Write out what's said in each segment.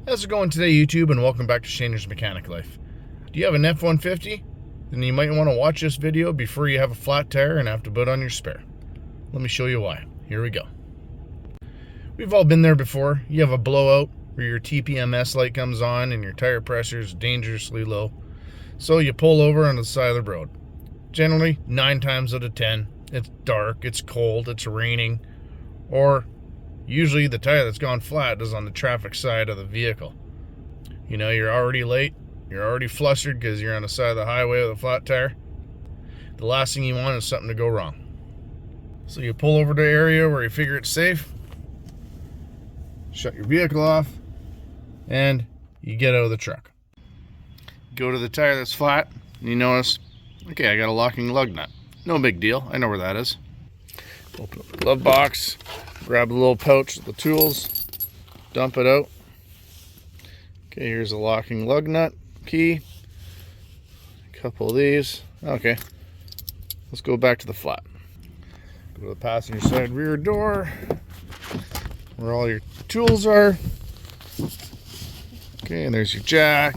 How's it going today, YouTube, and welcome back to Shaner's Mechanic Life. Do you have an F-150? Then you might want to watch this video before you have a flat tire and have to put on your spare. Let me show you why. Here we go. We've all been there before. You have a blowout where your TPMS light comes on and your tire pressure is dangerously low. So you pull over on the side of the road. Generally, 9 times out of 10, it's dark, it's cold, it's raining, or usually the tire that's gone flat is on the traffic side of the vehicle. You know, you're already late, you're already flustered because you're on the side of the highway with a flat tire. The last thing you want is something to go wrong. So you pull over to the area where you figure it's safe, shut your vehicle off, and you get out of the truck. Go to the tire that's flat, and you notice, okay, I got a locking lug nut. No big deal, I know where that is. Open up the glove box, grab the little pouch with the tools, dump it out. Okay, here's a locking lug nut key, a couple of these. Okay, let's go back to the flat. Go to the passenger side rear door, where all your tools are. Okay, and there's your jack.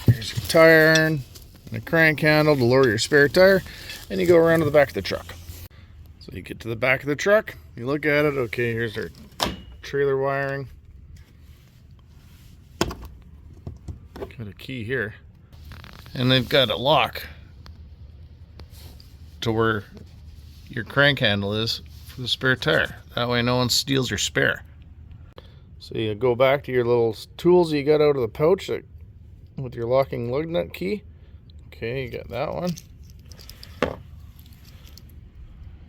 Here's your tire iron and a crank handle to lower your spare tire, and you go around to the back of the truck. So you get to the back of the truck, you look at it, okay, here's our trailer wiring. Got a key here. And they've got a lock to where your crank handle is for the spare tire. That way no one steals your spare. So you go back to your little tools you got out of the pouch with your locking lug nut key. Okay, you got that one.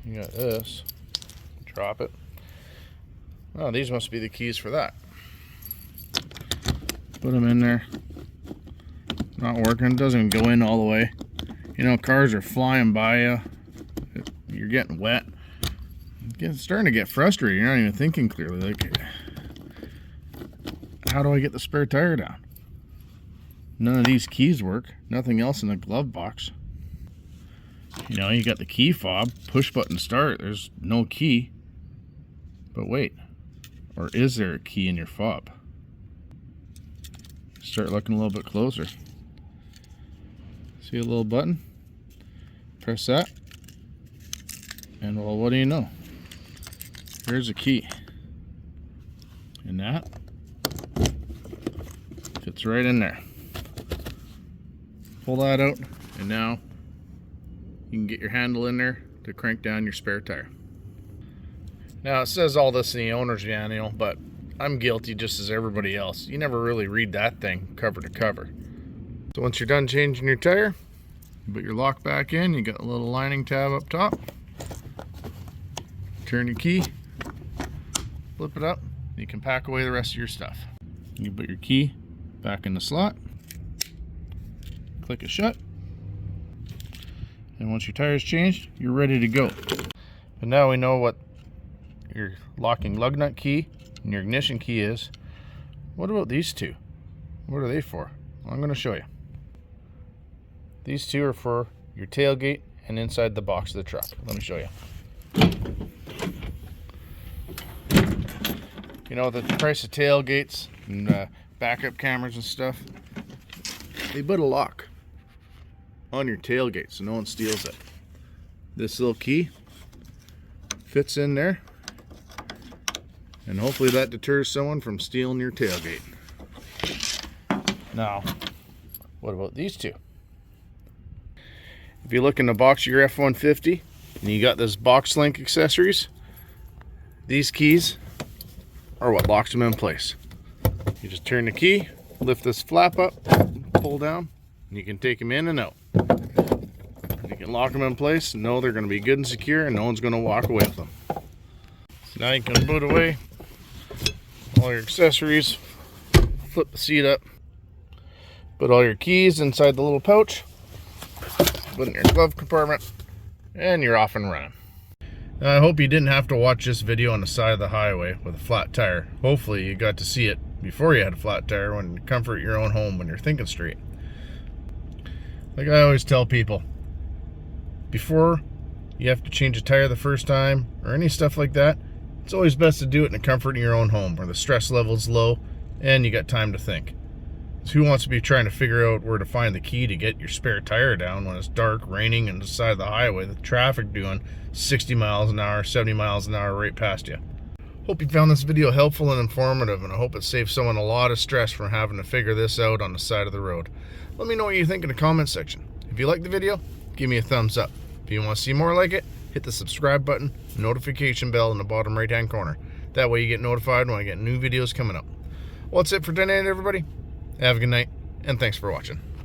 You got this. Drop it. Oh, these must be the keys for that. Put them in there. Not working. It doesn't go in all the way. You know, cars are flying by you. You're getting wet. It's starting to get frustrating. You're not even thinking clearly. Like, how do I get the spare tire down? None of these keys work. Nothing else in the glove box. You know, you got the key fob, push button start. There's no key. But wait, or is there a key in your fob? Start looking a little bit closer. See a little button? Press that. And well, what do you know? There's a key. And that fits right in there. Pull that out, and now you can get your handle in there to crank down your spare tire. Now it says all this in the owner's manual, but I'm guilty just as everybody else. You never really read that thing cover to cover. So once you're done changing your tire, you put your lock back in, you got a little lining tab up top. Turn your key, flip it up, you can pack away the rest of your stuff. You put your key back in the slot, click it shut, and once your tire's changed, you're ready to go. But now we know what your locking lug nut key and your ignition key is. What about these two? What are they for? Well, I'm going to show you. These two are for your tailgate and inside the box of the truck. Let me show you. You know, the price of tailgates and backup cameras and stuff, they put a lock on your tailgate so no one steals it. This little key fits in there, and hopefully that deters someone from stealing your tailgate. Now, what about these two? If you look in the box of your F-150 and you got this box link accessories, these keys are what locks them in place. You just turn the key, lift this flap up, pull down, and you can take them in and out. You can lock them in place and know they're going to be good and secure, and no one's going to walk away with them. So now you can put away all your accessories, flip the seat up, put all your keys inside the little pouch, put it in your glove compartment, and you're off and running. Now, I hope you didn't have to watch this video on the side of the highway with a flat tire. Hopefully you got to see it before you had a flat tire when you comfort your own home when you're thinking straight. Like I always tell people, before you have to change a tire the first time or any stuff like that, It's always best to do it in the comfort of your own home where the stress level's low and you got time to think. So who wants to be trying to figure out where to find the key to get your spare tire down when it's dark, raining, and the side of the highway with traffic doing 60 miles an hour, 70 miles an hour right past you? Hope you found this video helpful and informative, and I hope it saves someone a lot of stress from having to figure this out on the side of the road. Let me know what you think in the comment section. If you like the video, give me a thumbs up. If you want to see more like it, hit the subscribe button, notification bell in the bottom right hand corner. That way you get notified when I get new videos coming up. Well, that's it for tonight, everybody. Have a good night, and thanks for watching.